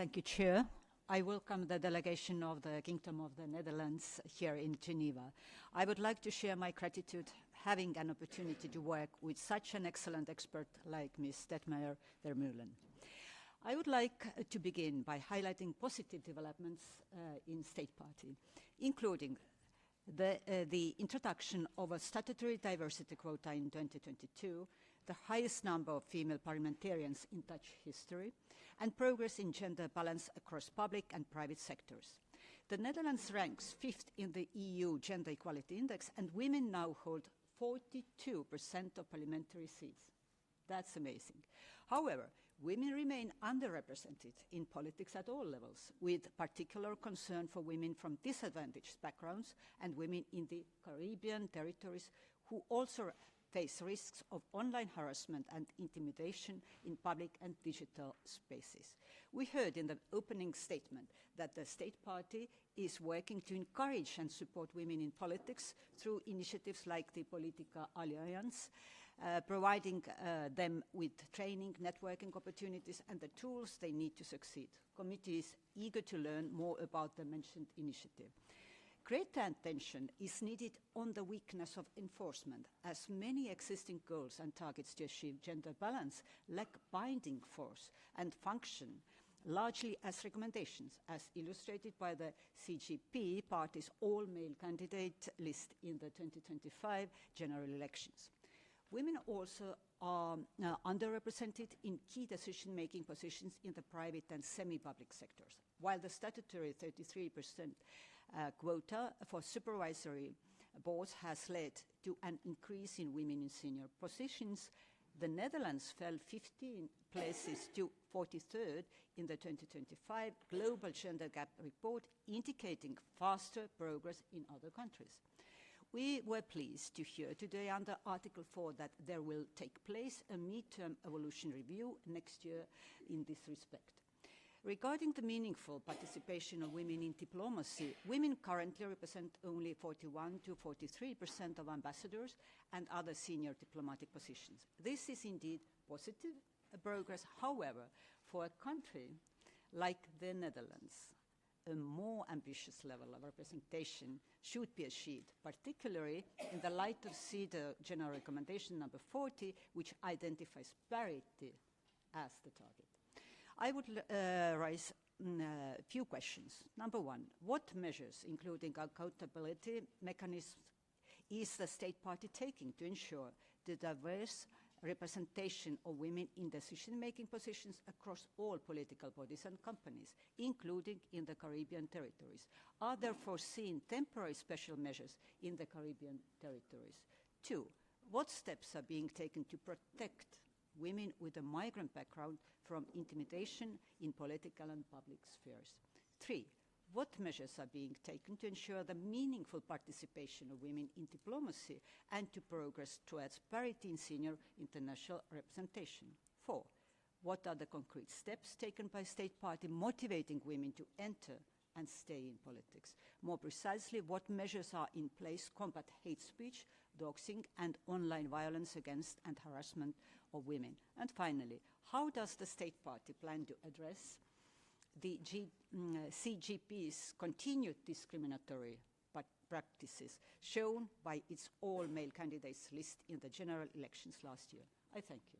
Thank you, Chair. I welcome the delegation of the Kingdom of the Netherlands here in Geneva. I would like to share my gratitude having an opportunity to work with such an excellent expert like Ms. Detmeijer-Vermeulen. I would like to begin by highlighting positive developments in State Party, including the introduction of a statutory diversity quota in 2022, the highest number of female parliamentarians in Dutch history, and progress in gender balance across public and private sectors. The Netherlands ranks 5th in the EU Gender Equality Index, and women now hold 42% of parliamentary seats. That's amazing. However, women remain underrepresented in politics at all levels, with particular concern for women from disadvantaged backgrounds and women in the Caribbean territories who also face risks of online harassment and intimidation in public and digital spaces. We heard in the opening statement that the State Party is working to encourage and support women in politics through initiatives like the Politica Alliance, providing them with training, networking opportunities, and the tools they need to succeed. Committee is eager to learn more about the mentioned initiative. Greater attention is needed on the weakness of enforcement, as many existing goals and targets to achieve gender balance lack binding force and function, largely as recommendations, as illustrated by the CGP party's all-male candidate list in the 2025 general elections. Women also are underrepresented in key decision-making positions in the private and semi-public sectors. While the statutory 33% quota for supervisory boards has led to an increase in women in senior positions, the Netherlands fell 15 places to 43rd in the 2025 Global Gender Gap Report, indicating faster progress in other countries. We were pleased to hear today under Article 4 that there will take place a midterm evolution review next year in this respect. Regarding the meaningful participation of women in diplomacy, women currently represent only 41 to 43% of ambassadors and other senior diplomatic positions. This is indeed positive progress. However, for a country like the Netherlands, a more ambitious level of representation should be achieved, particularly in the light of CEDAW General Recommendation number 40, which identifies parity as the target. I would raise a few questions. Number one, what measures, including accountability mechanisms, is the State Party taking to ensure the diverse representation of women in decision-making positions across all political bodies and companies, including in the Caribbean territories? Are there foreseen temporary special measures in the Caribbean territories? Two, what steps are being taken to protect women with a migrant background from intimidation in political and public spheres? Three, what measures are being taken to ensure the meaningful participation of women in diplomacy and to progress towards parity in senior international representation? Four, what are the concrete steps taken by State Party motivating women to enter and stay in politics? More precisely, what measures are in place to combat hate speech, doxing, and online violence against and harassment of women? And finally, how does the State Party plan to address the CGP's continued discriminatory practices shown by its all-male candidates list in the general elections last year? I thank you.